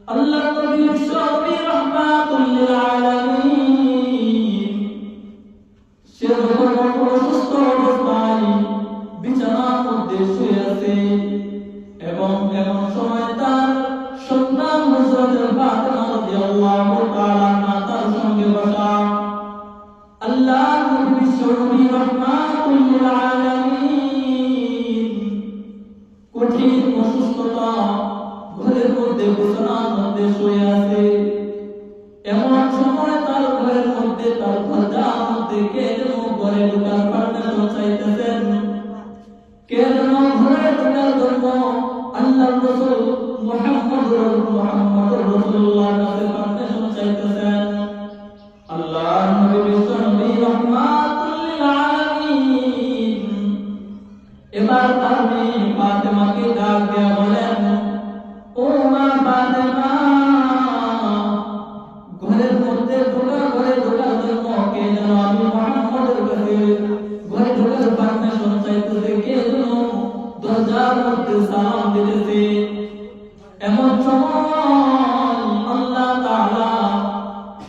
আল্লাহ নবী বিশ্বনবী রাহমাতুল লিল আলামিন সে যখন অসুস্থ অবস্থায় বিছানার মধ্যে শুয়ে আছে এবং এমন সময় তার সন্তান হযরত ফাতেমা রাদিয়াল্লাহু তাআলা আনহা তার সঙ্গে বসা। আল্লাহ নবী বিশ্বনবী রাহমাতুল লিল আলামিন কঠিন অসুস্থতা, ঘরের মধ্যে বিছানার মধ্যে শুয়ে আছে। এমন সময় তার ঘরের মধ্যে তার দরজার মধ্যে কে যেন ঘরে ঢোকার পারমিশন চাইতেছেন, কে যেন ঘরে ঢোকার জন্য আল্লাহর রাসূল মুহাম্মদুর রাসূলুল্লাহর কাছে পারমিশন চাইতেছেন। আল্লাহর নবী বিশ্বনবী রাহমাতুল লিল আলামিন এবার তার মেয়ে ফাতেমাকে ডাক দিয়ে বলেন, ও মা ফাতেমা, ঘরের মধ্যে ঘরে ঢোকার জন্য কে যেন আমি মুহাম্মদের কাছে ঘরে ঢোকার পারমিশন চাইতেছে, কে যেন দরজার মধ্যে সালাম দিতেছে। এমন সময় আল্লাহ তাআলা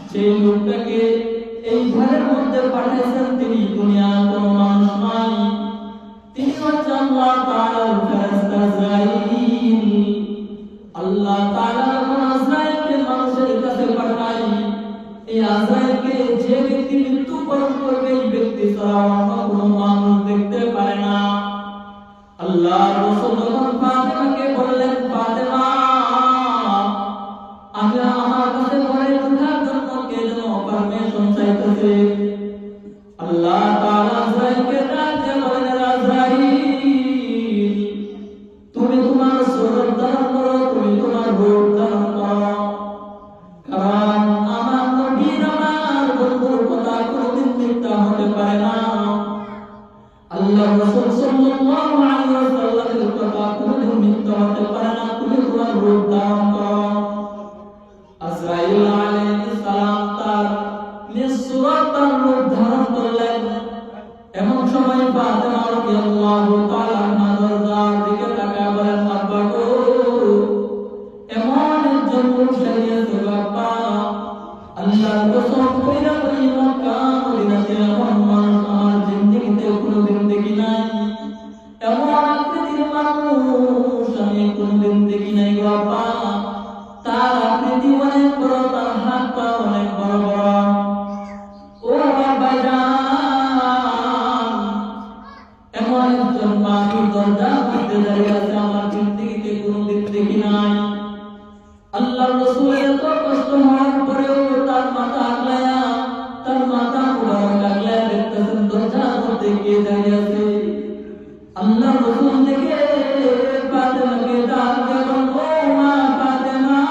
সেই লোকটাকে এই ঘরের মধ্যে পাঠিয়েছেন, তিনি দুনিয়ার কোনো মানুষ নয়, তিনি হচ্ছেন আল্লাহ তাআলার ফেরেশতা আজরাইল। আল্লাহ তাআলা যখন আজরাইলকে মানুষের কাছে পাঠায়, এই আজরাইলকে যে ব্যক্তি মৃত্যুবরণ করবে এই ব্যক্তি ছাড়া অন্য কোনো মানুষ দেখতে পারে না। আল্লাহ রাসূল যখন ফাতেমাকে বললেন, ফাতেমা, আমি আমার কাছে ঘরে ঢোকার জন্য কে যেন পারমিশন চাইতেছে। আল্লাহ তাআলা আজরাইলকে ডাক দিয়ে বলেন, আজরাইল, তুমি তোমার সুরত ধারণ করো, তুমি তোমার রূপ ধারণ করো, কারণ আমার নবীর আমার বন্ধুর কথা কোনদিন মিথ্যা হতে পারে না। আল্লাহ রাসূল সাল্লাল্লাহু আলাইহি ওয়াসাল্লামের কথা কোনদিন মিথ্যা হতে পারে না, তুমি তোমার রূপ ধারণ করো। আজরাইল আলাইহিস সালাম তার নিজ সুরত তার রূপ ধারণ করলেন। এমন সময় ফাতেমা রাদিয়াল্লাহু তাআলা আনহা দরজার দিকে তাকায় বলেন, আব্বা গো, এমন একজন লোক সারিয়েছে বাবা, আল্লাহর কসম কইরা বলি মক্কা মদিনাতে এমন মানুষ আমার জিন্দেগিতে কোনোদিন দেখি নাই, এমন আকৃতির মানুষ আমি কোনোদিন দেখি নাই বাবা। তার আকৃতি অনেক বড়, তার হাত পা অনেক বড় বড়। ও বাবা জান, এমন একজন মানুষ দরজার মধ্যে দাঁড়িয়ে আছে আমার জিন্দেগিতে কোনোদিন দেখি নাই। আল্লাহর রাসূল এত কষ্ট হওয়ার পরেও তার মাথা আগলায়া, তার মাথা মুবারক আগলায়া দেখতেছেন দরজার মধ্যে কে দাঁড়িয়ে আছে। আল্লাহর রাসূল দেখে ফাতেমাকে ডাক দিয়ে বলেন, ও মা ফাতেমা,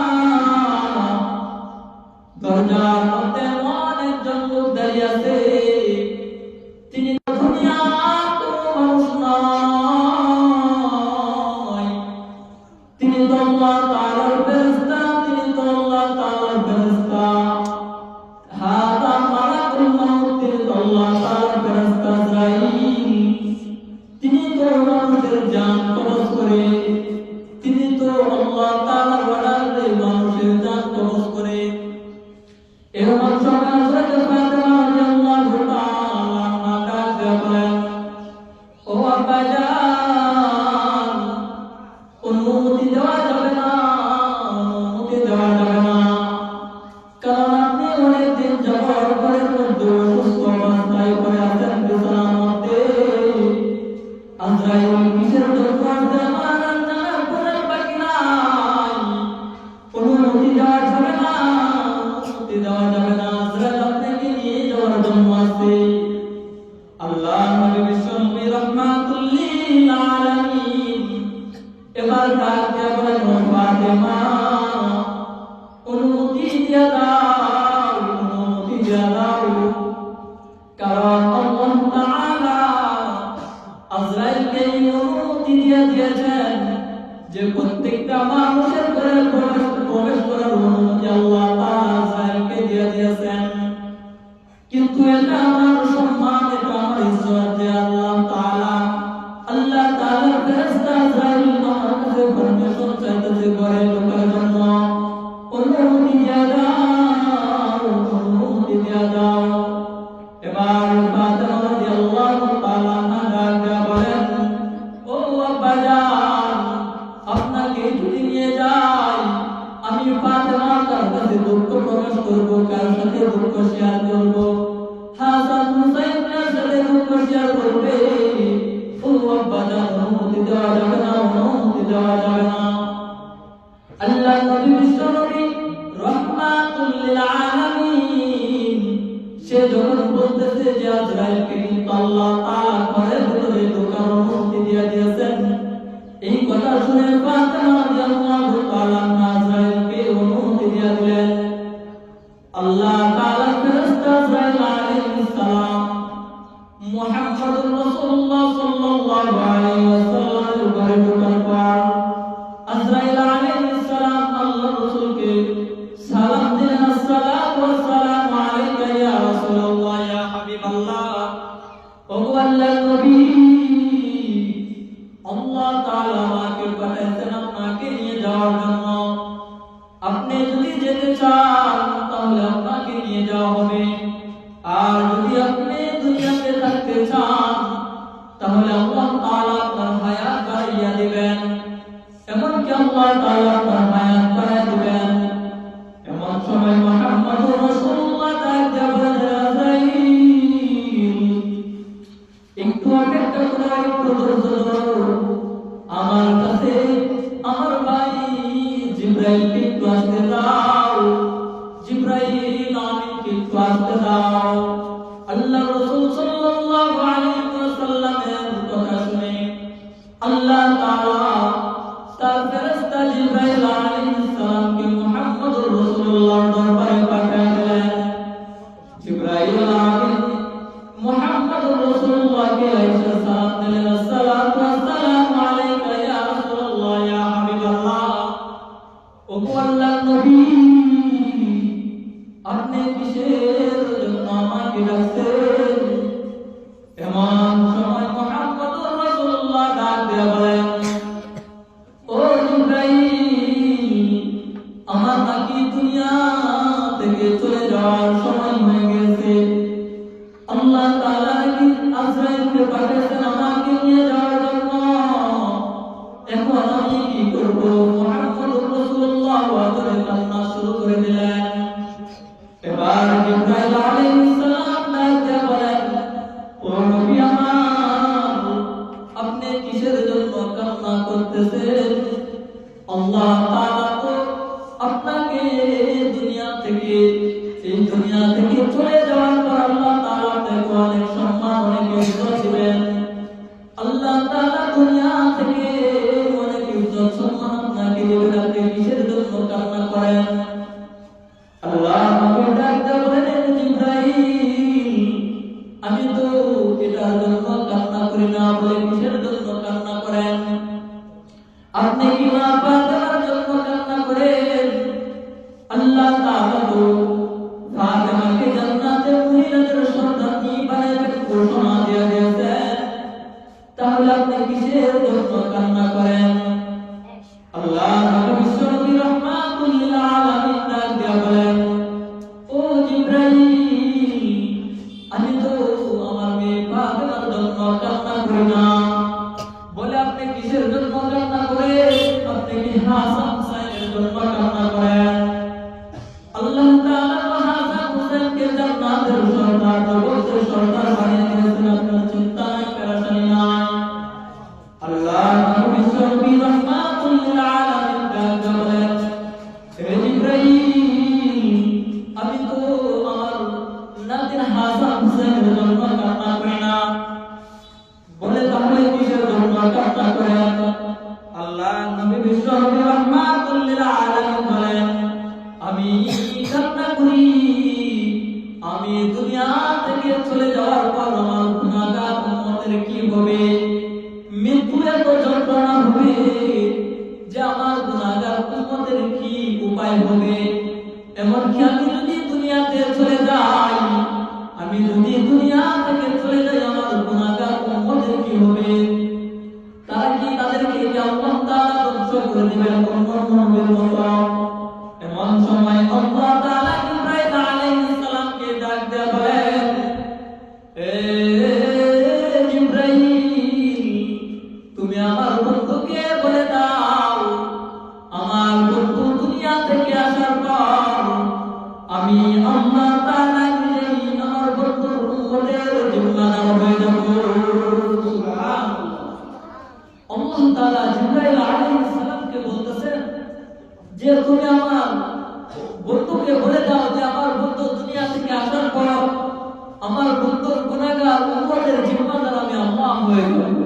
দরজার মধ্যে এমন একজন লোক দাঁড়িয়ে আছে, তিনি দুনিয়ার কোনো মানুষ নয়, তিনি তো আল্লাহ তাআলার ফেরেশতা, তিনি তো আল্লাহ তাআলার ফেরেশতা। হাদা মালাকুল মাউত, তিনি তো আল্লাহ তাআলার ফেরেশতা আজরাইল। তিনি তো মানুষের জান কবজ করে, তিনি তো আল্লাহ তাআলার অর্ডারে মানুষের জান কবজ করে। এমন সময় হযরত ফাতেমা রাদিয়াল্লাহু তাআলা আনহা ডাক দিয়ে বলেন, ও আব্বা জান, অনুমতি দেওয়া যাবে না, অনুমতি দেওয়া যাবে না, কারণ আপনি অনেকদিন যাবত ঘরের মধ্যে অসুস্থ অবস্থায় পড়ে আছেন বিছানার মধ্যে। আজরাইল কিসের জন্য আসবে আমার জানার কোনো বাকি নাই, অনুমতি দেওয়া যাবে না, অনুমতি দেওয়া যাবে না, আজরাইল আপনাকে নিয়ে যাওয়ার জন্য আসছে। আল্লাহ নবী বিশ্বনবী রাহমাতুল লিল আলামিন এবার ডাক দিয়ে বলেন, ও ফাতেমা, ফাতেমা কার কাছে দুঃখ প্রকাশ করব, কার সাথে দুঃখ শেয়ার করব? হাসান হুসাইন কার সাথে দুঃখ শেয়ার করবে? ও আব্বা জান, অনুমতি দেওয়া যাবে না, অনুমতি দেওয়া যাবে না। আল্লাহ নবী বিশ্ব নবী রাহমাতুল লিল আলামিন সে যখন বলতেছে যে আজরাইলকে কিন্তু আল্লাহ তাআলা ঘরের ভিতরে ঢোকার অনুমতি দিয়ে দিয়েছেন, এই কথা শুনে ফাতেমা রাদিয়াল্লাহু তাআলা আজরাইলকে অনুমতি দিয়ে দিলেন। আল্লাহ তাআলা ফেরেশতা আজরাইল আলাইহিস সালাম মুহাম্মদুর রাসূলুল্লাহ সাল্লাল্লাহু আলাইহি ওয়াসাল্লামের ঘরে ঢোকার পর আজরাইল আলাইহিস সালাম আল্লাহর রাসূলকে সালাম দিলেন, আসসালাতু ওয়াসসালামু আলাইকা ইয়া রাসূলুল্লাহ ইয়া হাবিবাল্লাহ। ও আল্লাহর নবী, আল্লাহ তাআলা আমাকে পাঠাইছেন আপনাকে নিয়ে যাওয়ার জন্য। আপনি যদি যেতে চান তাহলে আপনাকে নিয়ে যাওয়া হবে, আর যদি আপনি দুনিয়াতে থাকতে চান তাহলে আল্লাহ তাআলা আপনার হায়াত বাড়াইয়া দিবেন। এমনকি আল্লাহ তাআলা আপনার হায়াত বাড়াইয়া দিবেন। এমন সময় মুহাম্মদুর রাসূলুল্লাহ তাআলা বলেন, আজরাইল একটু অপেক্ষা করো, একটু ধৈর্য ধরো। আমার কাছে আমার ভাই জিবরাইলকে একটু আসতে দাও, জিবরাইল আমিনকে একটু আসতে দাও। আল্লাহ রাসূল সাল্লাল্লাহু আলাইহি ওয়াসাল্লামের কথা শুনে আল্লাহ তাআলা তার ফেরেশতা জিবরাইল আলাইহিস সালামকে মুহাম্মদুর রাসূলুল্লাহর দরবারে পাঠিয়ে দিলেন। জিবরাইল আমিন মুহাম্মদুর রাসূলুল্লাহকে আইসা সালাম দিলেন, আসসালাতু ওয়াসসালামু আলাইকা ইয়া রাসূলুল্লাহ ইয়া হাবিবাল্লাহ। ও আল্লাহর নবী, আপনি কিসের জন্য আমাকে ডাকছেন? এমন সময় মুহাম্মদুর রাসূলুল্লাহ ডাক দিয়ে বলেন, ও জিবরাইল, আমার নাকি দুনিয়া থেকে চলে যাওয়ার সময় হয়ে গেছে। আল্লাহ তাআলা নাকি আজরাইলকে পাঠিয়েছেন আমাকে নিয়ে যাওয়ার জন্য। এখন আমি কি করব? মুহাম্মদুর রাসূলুল্লাহ ওয়াজরে কান্না শুরু করে দিলেন। এবার জিবরাইল আলাইহিস সালাম ডাকতে বলেন, ও নবী আমার, আপনি কিসের জন্য কান্না করতেছেন? আল্লাহ তাআলা তো আপনাকে দুনিয়া থেকে চলে যাওয়ার পর আল্লাহ তাআলা আপনাকে অনেক সম্মান, অনেক ইজ্জত দিবেন। আল্লাহ তাআলা দুনিয়া থেকে অনেক ইজ্জত সম্মান আপনাকে দিবেন। আপনি কিসের জন্য কান্না করেন? আল্লাহ আমাকে ডাকতে বলেন, জিবরাইল, আমি তো এটার জন্য কান্না করি না, বলে কিসের জন্য কান্না করেন? আপনি কি মা ফাতেমার জন্য কান্না করেন? আল্লাহ তাআলা তো ফাতেমাকে জান্নাতের মহিলাদের সন্তানী বানাবেন ঘোষণা দিয়ে দিয়েছেন, তাহলে আপনি কিসের জন্য কান্না করেন? আল্লাহ নবী বিশ্বনবী রাহমাতুল লিল আলামিন ডাক দিয়ে বলেন, ও জিবরাইল, আমি তো আমার মেয়ে ফাতেমার জন্য কান্না করি না, বলে আপনি কিসের জন্য কান্না করেন? আপনি কি হাসান হুসাইনের জন্য কান্না করেন? আল্লাহ তাআলা হাসান হুসাইনকে জান্নাতের সর্দার, জগতের সর্দার বানিয়ে দিয়েছেন। আপনার চিন্তা নাই, পেরেশানি নাই। আল্লাহ নবী বিশ্বনবী রাহমাতুল লিল আলামিন ডাক দিয়ে বলেন, হে জিবরাইল, আমি তো আমার নাতির হাসান হুসাইনের জন্য কান্না করি না, বলে তাহলে কিসের জন্য কান্না করেন? আল্লাহ নবী বিশ্বনবী রাহমাতুল লিল আলামিন বলেন, আমি কান্না করি, আমি দুনিয়া থেকে চলে যাওয়ার পর আমার গুনাহগার উম্মতের কি হবে? মৃত্যু এত যন্ত্রণা হবে যে আমার গুনাহগার উম্মতের কি উপায় হবে? এমনকি আমি যদি দুনিয়াতে চলে যাই, আমি যদি দুনিয়া থেকে চলে যাই, আমার গুনাহগার উম্মতের কি হবে? তারা কি তাদেরকে আল্লাহ তাআলা ধ্বংস করে দিবেন অন্যের মতো? এমন সময় আল্লাহ তাআলা জিবরাইল আলাইহিস সালামকে ডাক দিয়ে বলেন, এ জিবরাইল, তুমি আমার বন্ধুকে বলে দাও, আমার বন্ধু দুনিয়া থেকে আসা তুমি আমার বন্ধুকে বলে দাও যে আমার বন্ধু দুনিয়া থেকে আসার পর আমার বন্ধুর গুনাহগার উম্মতের জিম্মাদার আমি আল্লাহ হয়ে যাব।